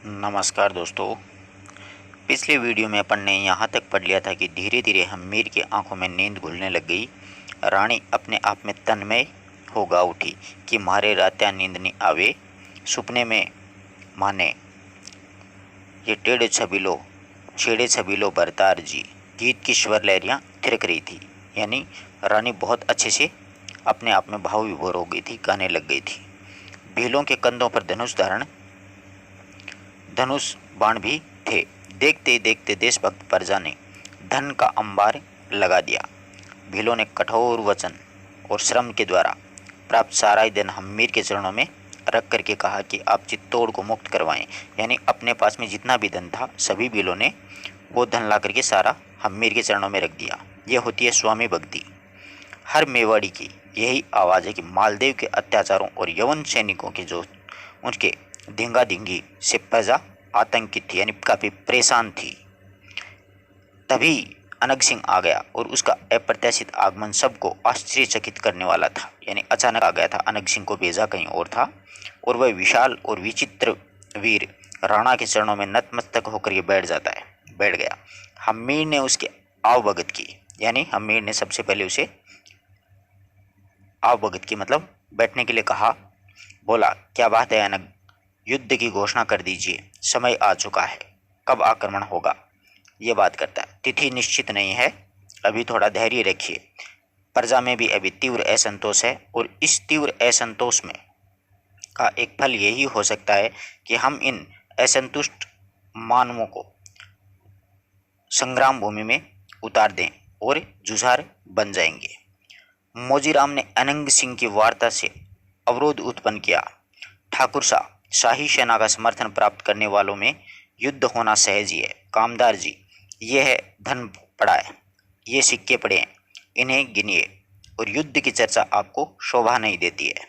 नमस्कार दोस्तों। पिछले वीडियो में अपन ने यहाँ तक पढ़ लिया था कि धीरे धीरे हम्मीर की आंखों में नींद घुलने लग गई। रानी अपने आप में तन्मय होगा उठी कि मारे रात्या नींद नहीं आवे। सुपने में माने ये टेढ़े छबीलो छेड़े छबीलो बरतार जी गीत की स्वर लहरियाँ थिरक रही थी। यानी रानी बहुत अच्छे से अपने आप में भाव विभोर हो गई थी, गाने लग गई थी। भीलों के कंधों पर धनुष बाण भी थे। देखते ही देखते देशभक्त प्रजा ने धन का अंबार लगा दिया। भीलों ने कठोर वचन और श्रम के द्वारा प्राप्त सारा ही धन हम्मीर के चरणों में रख करके कहा कि आप चित्तौड़ को मुक्त करवाएं। यानी अपने पास में जितना भी धन था सभी भीलों ने वो धन ला करके सारा हम्मीर के चरणों में रख दिया। ये होती है स्वामी भक्ति। हर मेवाड़ी की यही आवाज़ है कि मालदेव के अत्याचारों और यवन सैनिकों के जो उनके धींगा धींगी से प्रजा आतंकित थी, यानी काफ़ी परेशान थी। तभी अनग सिंह आ गया और उसका अप्रत्याशित आगमन सबको आश्चर्यचकित करने वाला था। यानी अचानक आ गया था, अनग सिंह को भेजा कहीं और था और वह विशाल और विचित्र वीर राणा के चरणों में नतमस्तक होकर के बैठ गया। हम्मीर ने उसके आवभगत की, यानी हम्मीर ने सबसे पहले उसे आवभगत की मतलब बैठने के लिए कहा। बोला, क्या बात है अनग, युद्ध की घोषणा कर दीजिए, समय आ चुका है, कब आक्रमण होगा ये बात करता है। तिथि निश्चित नहीं है, अभी थोड़ा धैर्य रखिए। प्रजा में भी अभी तीव्र असंतोष है और इस तीव्र असंतोष में का एक फल यही हो सकता है कि हम इन असंतुष्ट मानवों को संग्राम भूमि में उतार दें और जुझार बन जाएंगे। मोजीराम ने अनंग सिंह की वार्ता से अवरोध उत्पन्न किया। ठाकुर साहब, शाही सेना का समर्थन प्राप्त करने वालों में युद्ध होना सहज ही है। कामदार जी, ये है धन पड़ा है, ये सिक्के पड़े हैं, इन्हें गिनिए और युद्ध की चर्चा आपको शोभा नहीं देती है।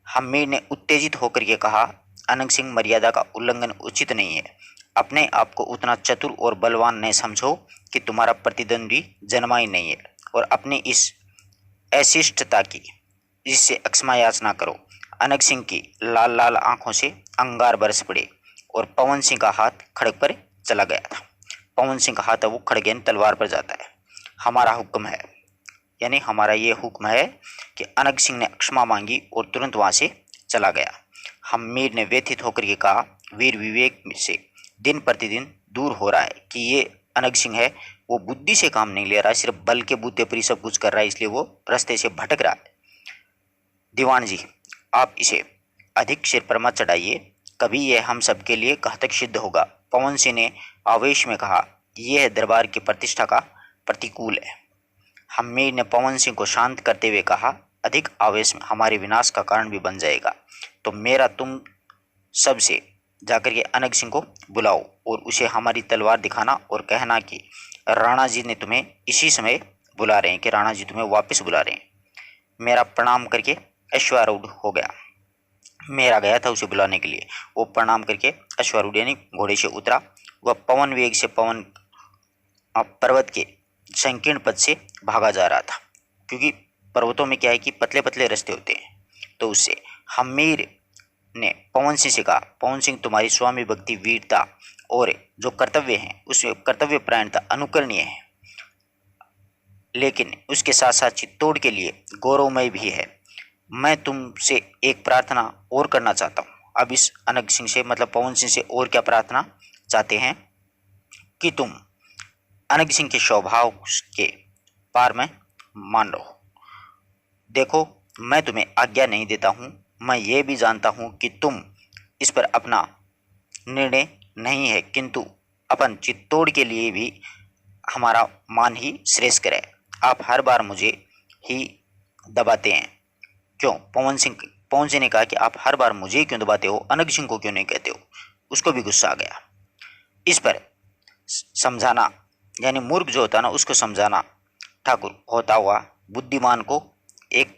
हम्मीर ने उत्तेजित होकर के कहा, अनंग सिंह, मर्यादा का उल्लंघन उचित नहीं है। अपने आप को उतना चतुर और बलवान न समझो कि तुम्हारा प्रतिद्वंदी जन्मा ही नहीं है और अपनी इस अशिष्टता की जिससे अक्षमा याचना करो। अनग सिंह की लाल लाल आंखों से अंगार बरस पड़े और पवन सिंह का हाथ खड़ग पर चला गया था। पवन सिंह का हाथ वो खड़ग यानी तलवार पर जाता है। हमारा हुक्म है, यानी हमारा ये हुक्म है कि अनग सिंह ने क्षमा मांगी और तुरंत वहां से चला गया। हम्मीर ने व्यथित होकर के कहा, वीर विवेक से दिन प्रतिदिन दूर हो रहा है कि ये अनग सिंह है वो बुद्धि से काम नहीं ले रहा है, सिर्फ बल के बूते पर ही सब कुछ कर रहा है, इसलिए वो रास्ते से भटक रहा है। दीवान जी, आप इसे अधिक सिर पर मत चढ़ाइए, कभी यह हम सबके लिए घातक सिद्ध होगा। पवन सिंह ने आवेश में कहा, यह दरबार की प्रतिष्ठा का प्रतिकूल है। हम्मीर ने पवन सिंह को शांत करते हुए कहा, अधिक आवेश में हमारे विनाश का कारण भी बन जाएगा, तो मेरा तुम सब से जाकर के अनग सिंह को बुलाओ और उसे हमारी तलवार दिखाना और कहना कि राणा जी ने तुम्हें इसी समय बुला रहे हैं, कि राणा जी तुम्हें वापस बुला रहे हैं। मेरा प्रणाम करके अश्वारूढ़ हो गया। मेरा गया था उसे बुलाने के लिए, वो प्रणाम करके अश्वारूढ़ यानी घोड़े से उतरा। वह पवन वेग से पर्वत के संकीर्ण पथ से भागा जा रहा था, क्योंकि पर्वतों में क्या है कि पतले पतले रास्ते होते हैं। तो उससे हम्मीर ने पवन सिंह से कहा, पवन सिंह, तुम्हारी स्वामी भक्ति, वीरता और जो कर्तव्य हैं उसमें कर्तव्य परायणता अनुकरणीय है, लेकिन उसके साथ साथ चित्तौड़ के लिए गौरवमय भी है। मैं तुमसे एक प्रार्थना और करना चाहता हूँ। अब इस अनग सिंह से मतलब पवन सिंह से और क्या प्रार्थना चाहते हैं कि तुम अनग सिंह के स्वभाव के पार में मान लो। देखो, मैं तुम्हें आज्ञा नहीं देता हूँ, मैं ये भी जानता हूँ कि तुम इस पर अपना निर्णय नहीं है, किंतु अपन चित्तौड़ के लिए भी हमारा मान ही श्रेष्ठ करे। आप हर बार मुझे ही दबाते हैं, क्यों? पवन सिंह ने कहा कि आप हर बार मुझे क्यों दबाते हो, अनग सिंह को क्यों नहीं कहते हो? उसको भी गुस्सा आ गया। इस पर समझाना, यानी मूर्ख जो होता ना उसको समझाना ठाकुर होता हुआ बुद्धिमान को एक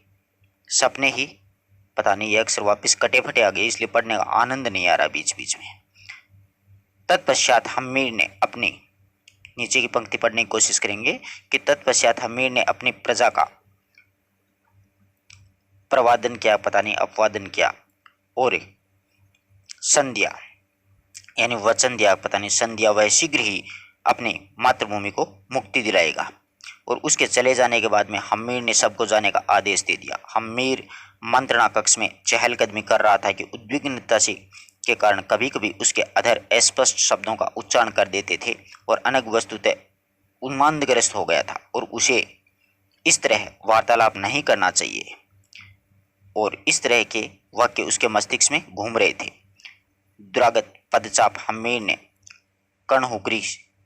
सपने ही, पता नहीं ये अक्सर वापस कटे फटे आ गए, इसलिए पढ़ने का आनंद नहीं आ रहा बीच बीच में। तत्पश्चात हम्मीर ने अपनी, नीचे की पंक्ति पढ़ने की कोशिश करेंगे कि तत्पश्चात हम्मीर ने अपनी प्रजा का प्रवादन किया, पता नहीं अपवादन किया और संध्या यानी वचन दिया, पता नहीं सन दिया, वह शीघ्र ही अपनी मातृभूमि को मुक्ति दिलाएगा। और उसके चले जाने के बाद में हम्मीर ने सबको जाने का आदेश दे दिया। हम्मीर मंत्रणा कक्ष में चहलकदमी कर रहा था कि उद्विग्नता से के कारण कभी कभी उसके अधर अस्पष्ट शब्दों का उच्चारण कर देते थे और अनग वस्तुतः उन्मादग्रस्त हो गया था और उसे इस तरह वार्तालाप नहीं करना चाहिए, और इस तरह के वाक्य उसके मस्तिष्क में घूम रहे थे। दुरागत पदचाप हम्मीर ने कर्णहुकरी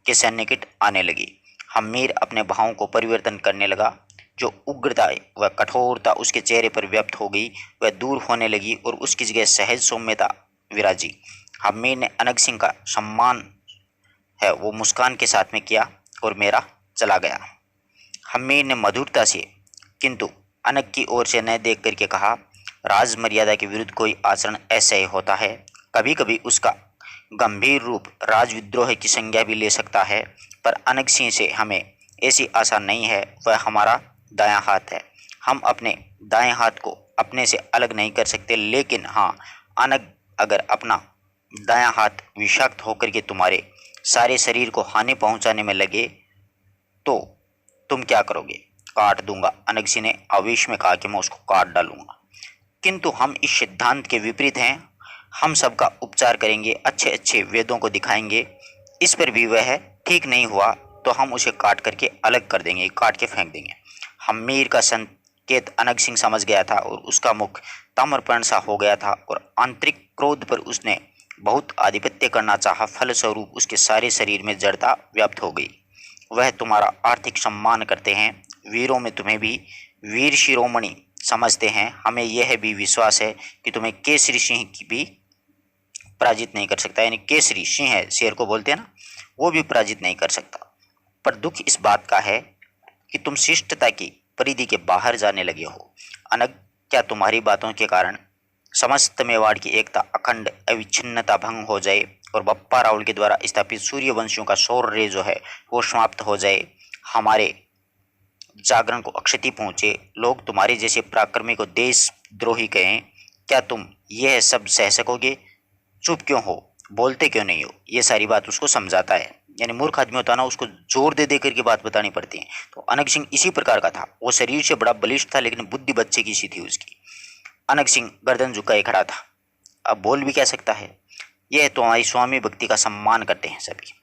के सन्निकट आने लगी। हम्मीर अपने भावों को परिवर्तन करने लगा। जो उग्रता व कठोरता उसके चेहरे पर व्यक्त हो गई वह दूर होने लगी और उसकी जगह सहज सौम्यता विराजी। हम्मीर ने अनग सिंह का सम्मान है वो मुस्कान के साथ में किया और मेरा चला गया। हम्मीर ने मधुरता से किंतु अनग की ओर से न देख करके कहा, राज मर्यादा के विरुद्ध कोई आचरण ऐसा ही होता है। कभी कभी उसका गंभीर रूप राजविद्रोह की संज्ञा भी ले सकता है, पर अनग सिंह से हमें ऐसी आशा नहीं है। वह हमारा दायां हाथ है। हम अपने दाएं हाथ को अपने से अलग नहीं कर सकते, लेकिन हाँ, अनग अगर अपना दायां हाथ विषाक्त होकर के तुम्हारे सारे शरीर को हानि पहुंचाने में लगे तो तुम क्या करोगे? काट दूंगा, अनग सिंह ने आवेश में कहा कि मैं उसको काट डालूंगा। किंतु हम इस सिद्धांत के विपरीत हैं। हम सबका उपचार करेंगे, अच्छे अच्छे वेदों को दिखाएंगे। इस पर भी वह ठीक नहीं हुआ तो हम उसे काट करके अलग कर देंगे, काट के फेंक देंगे। हम्मीर का संकेत अनग सिंह समझ गया था और उसका मुख ताम्रपर्ण सा हो गया था और आंतरिक क्रोध पर उसने बहुत आधिपत्य करना चाहा। फलस्वरूप उसके सारे शरीर में जड़ता व्याप्त हो गई। वह तुम्हारा आर्थिक सम्मान करते हैं, वीरों में तुम्हें भी वीर शिरोमणि समझते हैं। हमें यह भी विश्वास है कि तुम्हें केसरी सिंह की भी पराजित नहीं कर सकता। यानी केसरी सिंह है, शेर को बोलते हैं ना, वो भी पराजित नहीं कर सकता। पर दुख इस बात का है कि तुम शिष्टता की परिधि के बाहर जाने लगे हो। अनग, क्या तुम्हारी बातों के कारण समस्त मेवाड़ की एकता, अखंड अविच्छिन्नता भंग हो जाए और बप्पा रावल के द्वारा स्थापित सूर्यवंशियों का शौर्य जो है वो समाप्त हो जाए, हमारे जागरण को अक्षति पहुंचे, लोग तुम्हारे जैसे पराक्रमी को देशद्रोही कहें, क्या तुम यह सब सह सकोगे? चुप क्यों हो, बोलते क्यों नहीं हो? ये सारी बात उसको समझाता है। यानी मूर्ख आदमी होता है ना, उसको जोर दे दे करके बात बतानी पड़ती है। तो अनग सिंह इसी प्रकार का था। वो शरीर से बड़ा बलिष्ठ था लेकिन बुद्धि बच्चे की सी थी उसकी। अनग सिंह गर्दन झुकाए खड़ा था। अब बोल भी क्या सकता है? यह तुम्हारी स्वामी भक्ति का सम्मान करते हैं सभी।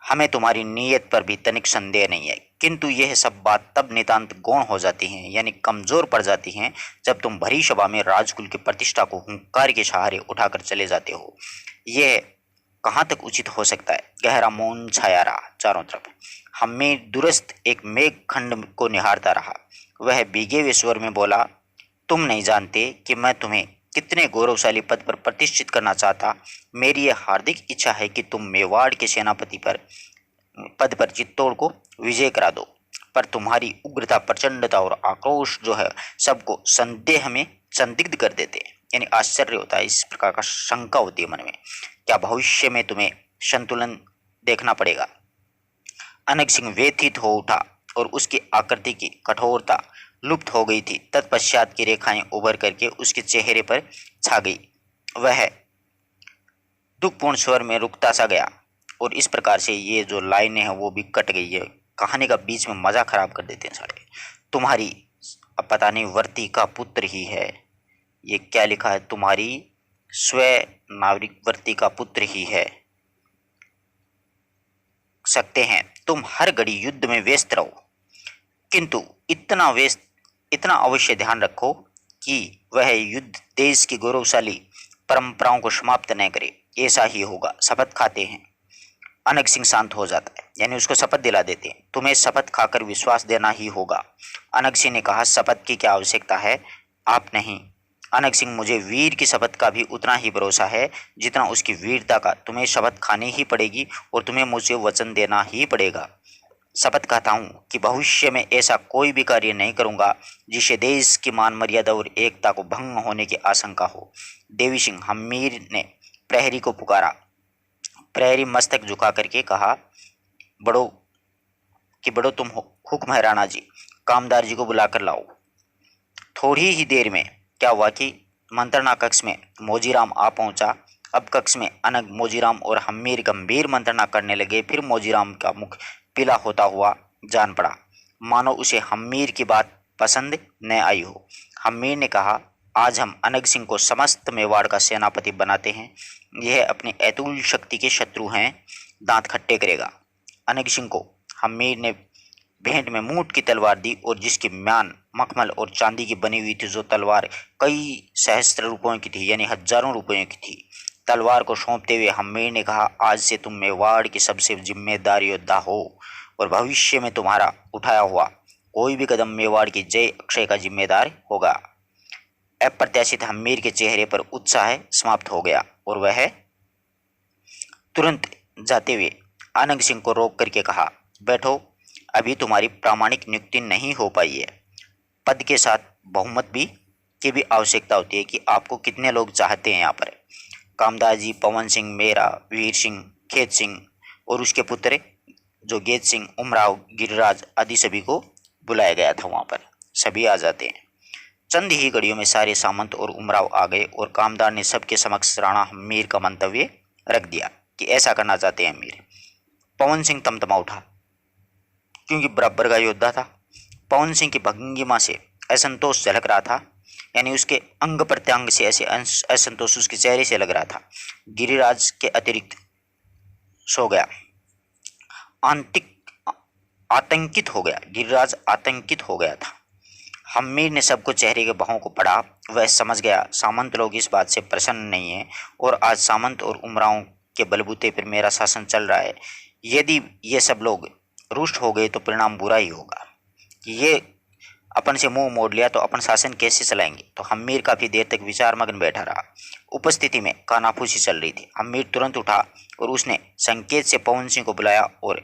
हमें तुम्हारी नीयत पर भी तनिक संदेह नहीं है, किंतु यह सब बात तब नितांत गौण हो जाती हैं, यानी कमजोर पड़ जाती हैं, जब तुम भरी सभा में राजकुल की प्रतिष्ठा को हुंकार के सहारे उठाकर चले जाते हो। यह कहाँ तक उचित हो सकता है? गहरा मौन छाया रहा चारों तरफ। हमें दुरस्त एक मेघ खंड को निहारता रहा। वह भीगे हुए स्वर में बोला, तुम नहीं जानते कि मैं तुम्हें कितने गौरवशाली पद पर प्रतिष्ठित करना चाहता। मेरी यह हार्दिक इच्छा है कि तुम मेवाड़ के सेनापति पर पद पर चित्तौड़ को विजय करा दो, पर तुम्हारी उग्रता, प्रचंडता और आक्रोश जो है सबको संदेह में संदिग्ध कर देते हैं। यानी आश्चर्य होता है, इस प्रकार का शंका होती है मन में। क्या भविष्य में तुम्हें संतुलन देखना पड़ेगा? अनग सिंह व्यथित हो उठा और उसकी आकृति की कठोरता लुप्त हो गई थी। तत्पश्चात की रेखाएं उभर करके उसके चेहरे पर छा गई। वह दुखपूर्ण स्वर में रुकता सा गया और इस प्रकार से ये जो लाइनें हैं वो भी कट गई है। कहानी का बीच में मजा खराब कर देते हैं सारे। तुम्हारी अब पता नहीं वर्ती का पुत्र ही है, ये क्या लिखा है? तुम्हारी स्व नागरिक वर्ती का पुत्र ही है सकते हैं। तुम हर घड़ी युद्ध में व्यस्त रहो, किंतु इतना अवश्य ध्यान रखो कि वह युद्ध देश की गौरवशाली परंपराओं को समाप्त न करे। ऐसा ही होगा। शपथ खाते हैं। अनग सिंह शांत हो जाता है, यानी उसको शपथ दिला देते हैं। तुम्हें शपथ खाकर विश्वास देना ही होगा। अनग सिंह ने कहा, शपथ की क्या आवश्यकता है? आप नहीं अनग सिंह, मुझे वीर की शपथ का भी उतना ही भरोसा है जितना उसकी वीरता का। तुम्हें शपथ खानी ही पड़ेगी और तुम्हें मुझे वचन देना ही पड़ेगा। शपथ खाता हूँ कि भविष्य में ऐसा कोई भी कार्य नहीं करूँगा जिससे देश की मान मर्यादा और एकता को भंग होने की आशंका हो। देवी सिंह हम्मीर ने प्रहरी को पुकारा। प्रहरी मस्तक झुका करके कहा, बड़ो तुम हुक्म है राणा जी, कामदार जी को बुलाकर लाओ। थोड़ी ही देर में क्या हुआ कि मंत्रणा कक्ष में मोजीराम आ पहुंचा। अब कक्ष में अनंग, मोजीराम और हम्मीर गंभीर मंत्रणा करने लगे। फिर मोजीराम का मुख पीला होता हुआ जान पड़ा, मानो उसे हम्मीर की बात पसंद न आई हो। हम्मीर ने कहा, आज हम अनंग सिंह को समस्त मेवाड़ का सेनापति बनाते हैं। यह अपनी अतुल शक्ति के शत्रु हैं, दांत खट्टे करेगा। अनंग सिंह को हम्मीर ने भेंट में मूठ की तलवार दी और जिसकी म्यान मखमल और चांदी की बनी हुई थी। जो तलवार कई सहस्त्र रुपयों की थी, यानी हजारों रुपयों की थी। तलवार को सौंपते हुए हम्मीर ने कहा, आज से तुम मेवाड़ के सबसे जिम्मेदार योद्धा हो और भविष्य में तुम्हारा उठाया हुआ कोई भी कदम मेवाड़ की जय अक्षय का जिम्मेदार होगा। अप्रत्याशित हम्मीर के चेहरे पर उत्साह समाप्त हो गया और वह तुरंत जाते हुए अनंग सिंह को रोक करके कहा, बैठो, अभी तुम्हारी प्रामाणिक नियुक्ति नहीं हो पाई है। पद के साथ बहुमत की भी आवश्यकता होती है कि आपको कितने लोग चाहते हैं। यहाँ पर कामदास जी, पवन सिंह, मेरा, वीर सिंह, खेत सिंह और उसके पुत्र जो गेत सिंह, उमराव, गिरिराज आदि सभी को बुलाया गया था। वहां पर सभी आ जाते हैं। चंद ही घड़ियों में सारे सामंत और उमराव आ गए और कामदार ने सबके समक्ष राणा हम्मीर का मंतव्य रख दिया कि ऐसा करना चाहते हैं हम्मीर। पवन सिंह तमतमा उठा, क्योंकि बराबर का योद्धा था। पवन सिंह की भंगिमा से असंतोष झलक रहा था, यानी उसके अंग प्रत्यंग से ऐसे असंतोष उसके चेहरे से लग रहा था। गिरिराज के अतिरिक्त सो गया, आतंकित हो गया। गिरिराज आतंकित हो गया था। हम्मीर ने सबको चेहरे के भावों को पढ़ा। वह समझ गया सामंत लोग इस बात से प्रसन्न नहीं है और आज सामंत और उमराव के बलबूते पर मेरा शासन चल रहा है। यदि ये सब लोग रुष्ट हो गए तो परिणाम बुरा ही होगा। ये अपन से मुंह मोड़ लिया तो अपन शासन कैसे चलाएंगे। तो हम्मीर काफी देर तक विचार मग्न बैठा रहा। उपस्थिति में कानाफूसी चल रही थी। हम्मीर तुरंत उठा और उसने संकेत से पवन सिंह को बुलाया और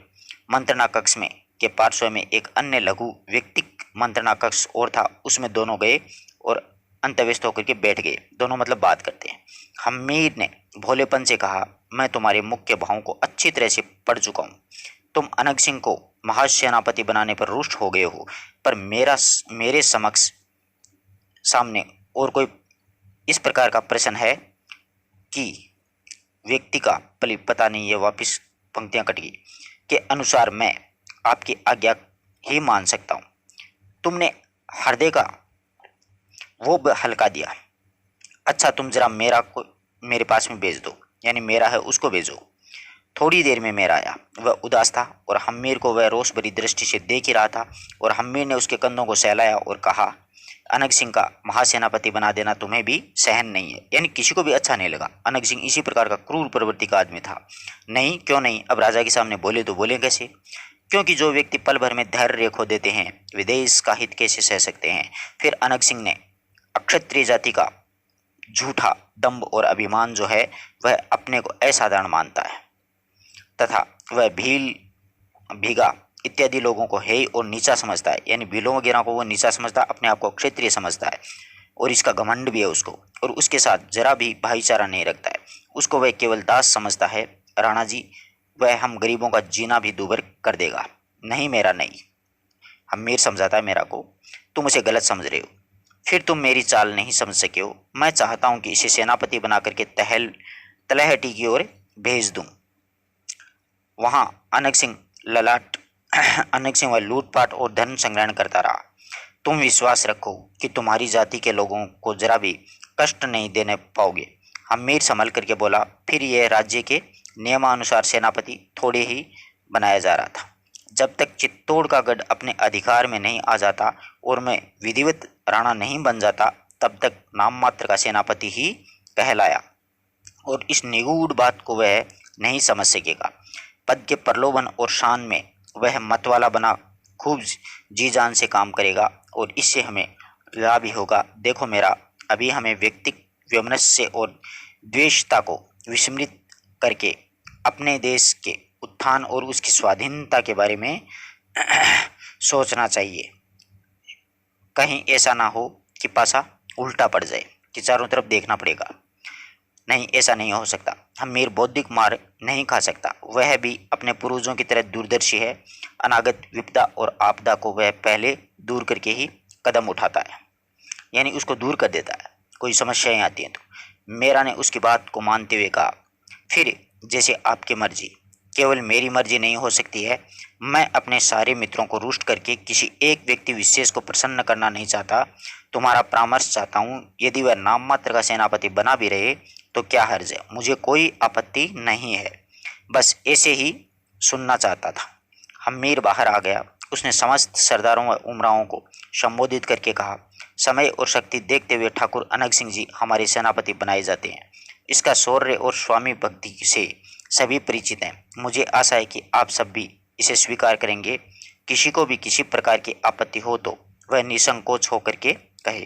मंत्रणा कक्ष में के पार्श्व में एक अन्य लघु व्यक्तिक मंत्रणा कक्ष और था, उसमें दोनों गए और अंतव्यस्त होकर के बैठ गए। दोनों मतलब बात करते हैं। हम्मीर ने भोलेपन से कहा, मैं तुम्हारे मुख्य भावों को अच्छी तरह से पढ़ चुका हूँ। तुम अनंग सिंह को महासेनापति बनाने पर रुष्ट हो गए हो, पर मेरे समक्ष सामने और कोई इस प्रकार का प्रश्न है कि व्यक्ति का पता नहीं, ये वापिस पंक्तियां कट गई, के अनुसार मैं आपकी आज्ञा ही मान सकता हूं। तुमने हृदय का वो हल्का दिया। अच्छा, तुम जरा मेरा को मेरे पास में भेज दो, यानी मेरा है उसको भेजो। थोड़ी देर में मेरा आया। वह उदास था और हम्मीर को वह रोष भरी दृष्टि से देख ही रहा था। और हम्मीर ने उसके कंधों को सहलाया और कहा, अनंग सिंह का महासेनापति बना देना तुम्हें भी सहन नहीं है। यानी किसी को भी अच्छा नहीं लगा। अनंग सिंह इसी प्रकार का क्रूर प्रवृत्ति का आदमी था। नहीं, क्यों नहीं। अब राजा के सामने बोले तो बोले कैसे, क्योंकि जो व्यक्ति पल भर में धैर्य खो देते हैं वे देश का हित कैसे सह सकते हैं। फिर अनंग सिंह ने अक्षत्रिय जाति का झूठा दंभ और अभिमान जो है वह अपने को असाधारण मानता है तथा वह भील, भीगा इत्यादि लोगों को हेय और नीचा समझता है। यानी भीलों वगैरह को वो नीचा समझता है, अपने आप को क्षत्रिय समझता है और इसका घमंड भी है उसको। और उसके साथ जरा भी भाईचारा नहीं रखता है, उसको वह केवल दास समझता है। राणा जी, वह हम गरीबों का जीना भी दूभर कर देगा। नहीं मेरा नहीं, हम्मीर समझाता है मेरा को, तुम उसे गलत समझ रहे हो। फिर तुम मेरी चाल नहीं समझ सके हो। मैं चाहता हूं कि इसे सेनापति बना करके तलहटी की ओर भेज दूं। वहां अनंग सिंह ललाट अनंग सिंह वह लूटपाट और धन संग्रहण करता रहा। तुम विश्वास रखो कि तुम्हारी जाति के लोगों को जरा भी कष्ट नहीं देने पाओगे। हम्मीर संभल करके बोला, फिर यह राज्य के नियमानुसार सेनापति थोड़े ही बनाया जा रहा था। जब तक चित्तौड़ का गढ़ अपने अधिकार में नहीं आ जाता और मैं विधिवत राणा नहीं बन जाता, तब तक नाम मात्र का सेनापति ही कहलाया और इस निगूढ़ बात को वह नहीं समझ सकेगा। पद के प्रलोभन और शान में वह मतवाला बना खूब जी जान से काम करेगा और इससे हमें लाभ ही होगा। देखो मेरा, अभी हमें व्यक्तिक वैमनस्य और द्वेषता को विस्मृत करके अपने देश के उत्थान और उसकी स्वाधीनता के बारे में सोचना चाहिए। कहीं ऐसा ना हो कि पासा उल्टा पड़ जाए, कि चारों तरफ देखना पड़ेगा। नहीं, ऐसा नहीं हो सकता। हम्मीर बौद्धिक मार नहीं खा सकता। वह भी अपने पूर्वजों की तरह दूरदर्शी है। अनागत विपदा और आपदा को वह पहले दूर करके ही कदम उठाता है, यानी उसको दूर कर देता है। कोई समस्याएं आती हैं तो मीरा ने उसकी बात को मानते हुए कहा, फिर जैसे आपकी मर्जी, केवल मेरी मर्जी नहीं हो सकती है। मैं अपने सारे मित्रों को रुष्ट करके किसी एक व्यक्ति विशेष को प्रसन्न करना नहीं चाहता। तुम्हारा परामर्श चाहता हूँ। यदि वह नाम मात्र का सेनापति बना भी रहे तो क्या हर्ज है, मुझे कोई आपत्ति नहीं है। बस ऐसे ही सुनना चाहता था। हम्मीर बाहर आ गया। उसने समस्त सरदारों व उमराओं को संबोधित करके कहा, समय और शक्ति देखते हुए ठाकुर अनंग सिंह जी हमारे सेनापति बनाए जाते हैं। इसका शौर्य और स्वामी भक्ति से सभी परिचित हैं। मुझे आशा है कि आप सब भी इसे स्वीकार करेंगे। किसी को भी किसी प्रकार की आपत्ति हो तो वह निसंकोच होकर के कहे।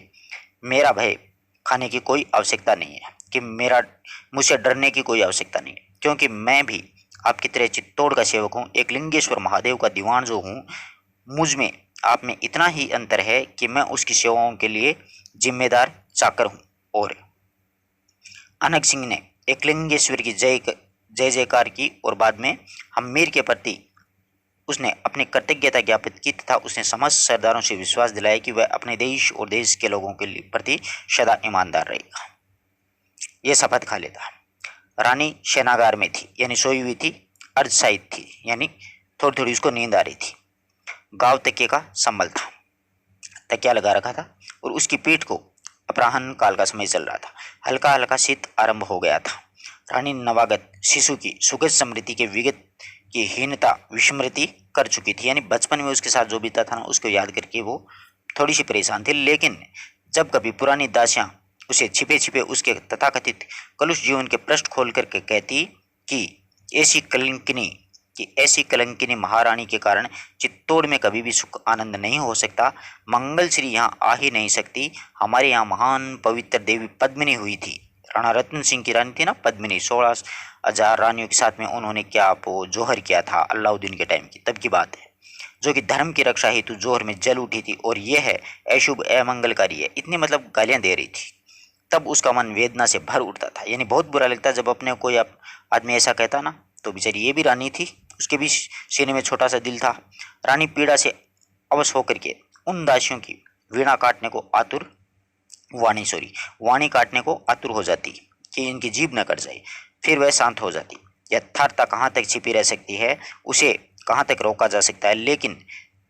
मेरा भय खाने की कोई आवश्यकता नहीं है, कि मेरा मुझसे डरने की कोई आवश्यकता नहीं है, क्योंकि मैं भी आपकी तरह चित्तौड़ का सेवक हूँ, एक लिंगेश्वर महादेव का दीवान जो हूँ। मुझ में आप में इतना ही अंतर है कि मैं उसकी सेवाओं के लिए जिम्मेदार चाकर हूँ। और अनंग सिंह ने एकलिंगेश्वर की जय जयकार की और बाद में हम्मीर के प्रति उसने अपनी कृतज्ञता ज्ञापित की तथा उसने समस्त सरदारों से विश्वास दिलाया कि वह अपने देश और देश के लोगों के प्रति सदा ईमानदार रहेगा। यह शपथ खा लेता। रानी शयनागार में थी, यानी सोई हुई थी, अर्धशायित थी, यानी थोड़ी थोड़ी उसको नींद आ रही थी। गांव तकिए का संबल था, तकिया लगा रखा था और उसकी पीठ को अपराह्न काल का समय चल रहा था। हल्का हल्का शीत आरंभ हो गया था। रानी नवागत शिशु की सुगत समृद्धि के विगत की हीनता विस्मृति कर चुकी थी, यानी बचपन में उसके साथ जो बीता था ना उसको याद करके वो थोड़ी सी परेशान थी। लेकिन जब कभी पुरानी दासियां उसे छिपे छिपे उसके तथाकथित कलुष जीवन के पृष्ठ खोल करके कहती कि ऐसी कलंकिनी महारानी के कारण चित्तौड़ में कभी भी सुख आनंद नहीं हो सकता, मंगलश्री यहाँ आ ही नहीं सकती। हमारे यहाँ महान पवित्र देवी पद्मिनी हुई थी। राणा रत्न सिंह की रानी थी ना पद्मिनी, 16,000 रानियों के साथ में उन्होंने क्या वो जोहर किया था अलाउद्दीन के टाइम की, तब की बात है, जो कि धर्म की रक्षा हेतु जोहर में जल उठी थी। और यह है अशुभ अमंगलकारी है, इतनी मतलब गालियां दे रही थी। तब उसका मन वेदना से भर उठता था, यानी बहुत बुरा लगता जब अपने कोई आदमी ऐसा कहता ना। तो बेचारी ये भी रानी थी, उसके भी सीने में छोटा सा दिल था। रानी पीड़ा से अवश होकर के उन दासियों की वीणा काटने को आतुर वाणी काटने को आतुर हो जाती कि इनकी जीभ न कट जाए। फिर वह शांत हो जाती। यथार्थता कहाँ तक छिपी रह सकती है, उसे कहाँ तक रोका जा सकता है। लेकिन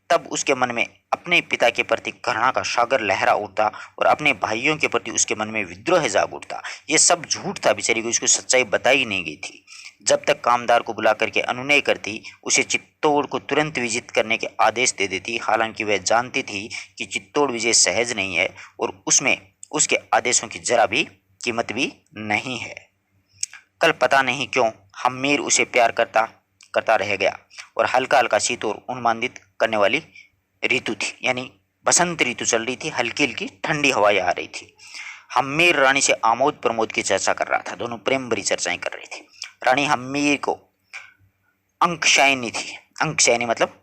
तब उसके मन में अपने पिता के प्रति घृणा का सागर लहरा उठता और अपने भाइयों के प्रति उसके मन में विद्रोह जाग उठता। ये सब झूठ था, बेचारी को इसको सच्चाई बताई नहीं गई थी। जब तक कामदार को बुला करके अनुनय करती, उसे चित्तौड़ को तुरंत विजित करने के आदेश दे देती। हालांकि वह जानती थी कि चित्तौड़ विजय सहज नहीं है और उसमें उसके आदेशों की जरा भी कीमत भी नहीं है। कल पता नहीं क्यों हम्मीर उसे प्यार करता करता रह गया और हल्का हल्का शीत और उन्मादित करने वाली ऋतु थी, यानी बसंत ऋतु चल रही थी। हल्की हल्की ठंडी हवाएं आ रही थी। हम्मीर रानी से आमोद प्रमोद की चर्चा कर रहा था। दोनों प्रेम भरी चर्चाएं कर रही थी। रानी हम्मीर को अंकशायनी थी। अंकशायनी मतलब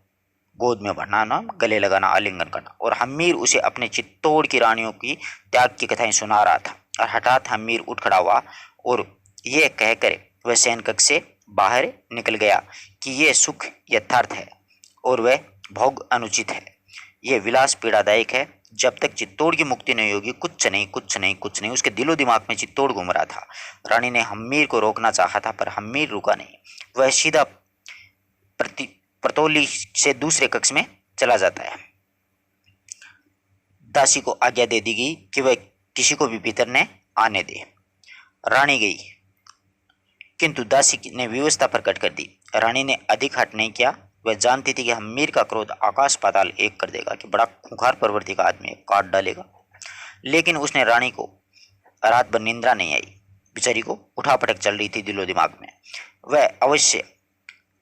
गोद में भरना, ना गले लगाना, आलिंगन करना। और हम्मीर उसे अपने चित्तौड़ की रानियों की त्याग की कथाएं सुना रहा था। और हठात हम्मीर उठ खड़ा हुआ और यह कहकर वह शयन कक्ष से बाहर निकल गया कि यह सुख यथार्थ है और वह भोग अनुचित है। यह विलास पीड़ादायक है। जब तक चित्तौड़ की मुक्ति नहीं होगी कुछ नहीं कुछ नहीं कुछ नहीं। उसके दिलो दिमाग में चित्तौड़ घूम रहा था। रानी ने हम्मीर को रोकना चाहा था पर हम्मीर रुका नहीं। वह सीधा प्रतौली से दूसरे कक्ष में चला जाता है। दासी को आज्ञा दे दी गई कि वह किसी को भी भीतर न आने दे। रानी गई, किंतु दासी ने व्यवस्था प्रकट कर दी। रानी ने अधिक हट नहीं किया। वह जानती थी कि हम्मीर का क्रोध आकाश पाताल एक कर देगा, कि बड़ा खूंखार प्रवृत्ति का आदमी काट डालेगा। लेकिन उसने रानी को रात भर निंद्रा नहीं आई। बेचारी को उठापटक चल रही थी दिलो दिमाग में। वह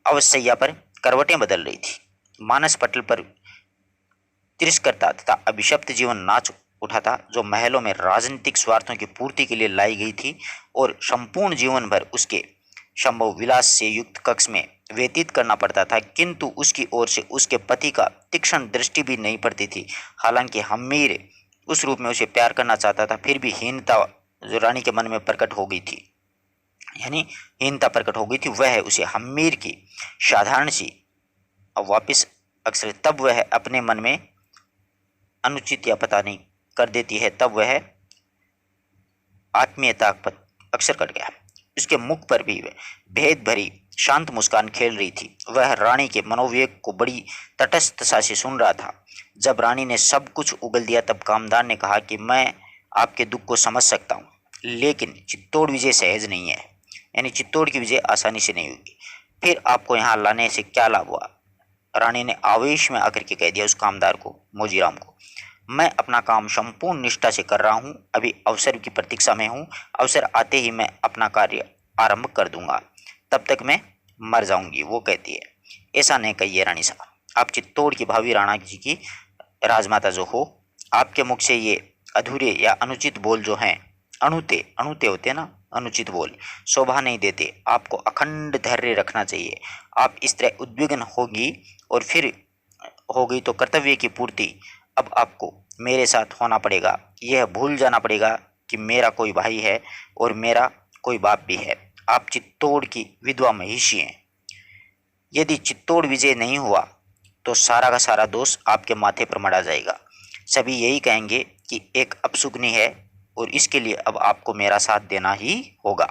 अवश्यया पर करवटें बदल रही थी। मानस पटल पर तिरस्कर्ता तथा अभिशप्त जीवन नाच उठा था, जो महलों में राजनीतिक स्वार्थों की पूर्ति के लिए लाई गई थी और संपूर्ण जीवन भर उसके संभव विलास से युक्त कक्ष में व्यतीत करना पड़ता था। किंतु उसकी ओर से उसके पति का तीक्ष्ण दृष्टि भी नहीं पड़ती थी। हालांकि हम्मीर उस रूप में उसे प्यार करना चाहता था, फिर भी हीनता जो रानी के मन में प्रकट हो गई थी, यानी हीनता प्रकट हो गई थी, वह उसे हम्मीर की साधारण सी अब वापिस अक्सर तब वह अपने मन में अनुचित या पता नहीं कर देती है, तब वह आत्मीयता पर अक्षर कट गया। उसके मुख पर भी भेद भरी शांत मुस्कान खेल रही थी। वह रानी के मनोवेग को बड़ी तटस्थता से सुन रहा था। जब रानी ने सब कुछ उगल दिया तब कामदार ने कहा कि मैं आपके दुख को समझ सकता हूँ, लेकिन चित्तौड़ विजय सहज नहीं है, यानी चित्तौड़ की विजय आसानी से नहीं होगी। फिर आपको यहाँ लाने से क्या लाभ हुआ? रानी ने आवेश में आकर के कह दिया उस कामदार को, मोजीराम को, मैं अपना काम संपूर्ण निष्ठा से कर रहा हूँ, अभी अवसर की प्रतीक्षा में हूँ, अवसर आते ही मैं अपना कार्य आरंभ कर दूंगा, तब तक मैं मर जाऊंगी। वो कहती है, ऐसा नहीं कहिए रानी साहब, आप चित्तौड़ की भावी राणा जी की राजमाता जो हो, आपके मुख से ये अधूरे या अनुचित बोल जो हैं, अणुते अणुते होते हैं ना, अनुचित बोल शोभा नहीं देते। आपको अखंड धैर्य रखना चाहिए। आप इस तरह उद्विग्न होगी और फिर हो गई तो कर्तव्य की पूर्ति अब आपको मेरे साथ होना पड़ेगा। यह भूल जाना पड़ेगा कि मेरा कोई भाई है और मेरा कोई बाप भी है। आप चित्तौड़ की विधवा महिषी हैं। यदि चित्तौड़ विजय नहीं हुआ तो सारा का सारा दोष आपके माथे पर मढ़ा जाएगा। सभी यही कहेंगे कि एक अपशुकनी है और इसके लिए अब आपको मेरा साथ देना ही होगा।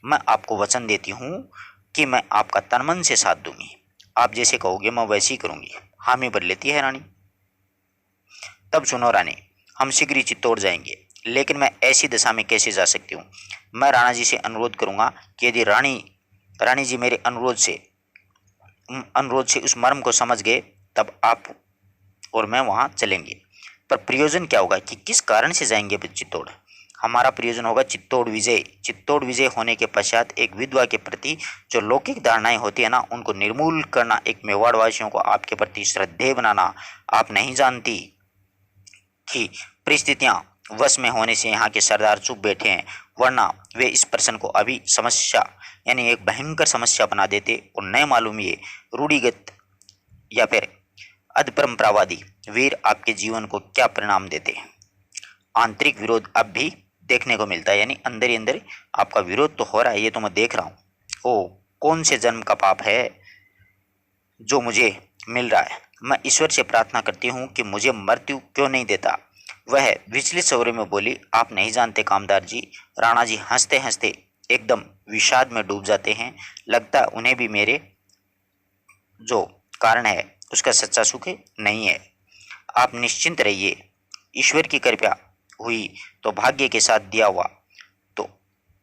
मैं आपको वचन देती हूँ कि मैं आपका तन मन से साथ दूंगी। आप जैसे कहोगे मैं वैसे ही करूंगी। हामी भर लेती है रानी। तब सुनो रानी, हम शीघ्र ही चित्तौड़ जाएंगे, लेकिन मैं ऐसी दशा में कैसे जा सकती हूँ? मैं राणा जी से अनुरोध करूंगा कि यदि रानी जी मेरे अनुरोध से उस मर्म को समझ गए तब आप और मैं वहां चलेंगे। पर प्रयोजन क्या होगा कि किस कारण से जाएंगे चित्तौड़? हमारा प्रयोजन होगा चित्तौड़ विजय। चित्तौड़ विजय होने के पश्चात एक विधवा के प्रति जो लौकिक धारणाएं होती है ना, उनको निर्मूल करना, एक मेवाड़ वासियों को आपके प्रति श्रद्धेय बनाना। आप नहीं जानती कि परिस्थितियां वश में होने से यहाँ के सरदार चुप बैठे हैं, वरना वे इस प्रश्न को अभी समस्या यानी एक भयंकर समस्या बना देते और न मालूम ये रूढ़िगत या फिर अधपरंपरावादी वीर आपके जीवन को क्या परिणाम देते हैं। आंतरिक विरोध अब भी देखने को मिलता है, यानी अंदर ही अंदर आपका विरोध तो हो रहा है, ये तो मैं देख रहा हूँ। ओ कौन से जन्म का पाप है जो मुझे मिल रहा है? मैं ईश्वर से प्रार्थना करती हूँ कि मुझे मृत्यु क्यों नहीं देता। वह विचलित स्वरे में बोली, आप नहीं जानते कामदार जी। राणा जी हंसते हंसते एकदम विषाद में डूब जाते हैं। लगता उन्हें भी मेरे जो कारण है उसका सच्चा सुख नहीं है। आप निश्चिंत रहिए, ईश्वर की कृपा हुई तो भाग्य के साथ दिया हुआ तो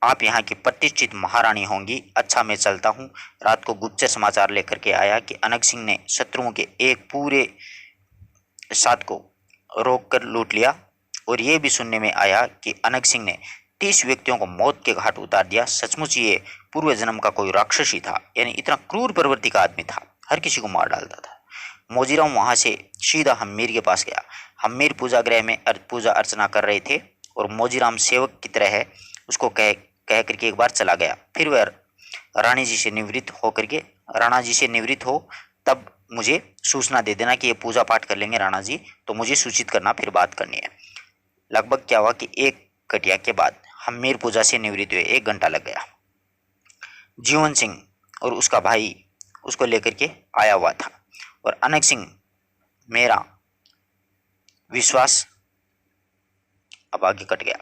आप यहाँ की प्रतिष्ठित महारानी होंगी। अच्छा मैं चलता हूँ। रात को गुप्तचर समाचार लेकर के आया कि अनंग सिंह ने शत्रुओं के एक पूरे साथ को रोक कर लूट लिया, और ये भी सुनने में आया कि अनंग सिंह ने 30 व्यक्तियों को मौत के घाट उतार दिया। सचमुच ये पूर्व जन्म का कोई राक्षस ही था, यानी इतना क्रूर प्रवृत्ति का आदमी था, हर किसी को मार डालता था। मोजीराम वहां से सीधा हम्मीर के पास गया। हम्मीर पूजा गृह में पूजा अर्चना कर रहे थे और मोजीराम सेवक की तरह है उसको कह करके एक बार चला गया। फिर वह राणा जी से निवृत्त हो तब मुझे सूचना दे देना कि ये पूजा पाठ कर लेंगे राणा जी, तो मुझे सूचित करना, फिर बात करनी है। लगभग क्या हुआ कि 1 कटिया के बाद हम्मीर पूजा से निवृत्त हुए। 1 घंटा लग गया। जीवन सिंह और उसका भाई उसको लेकर के आया हुआ था, और अनंग सिंह मेरा विश्वास अब आगे कट गया।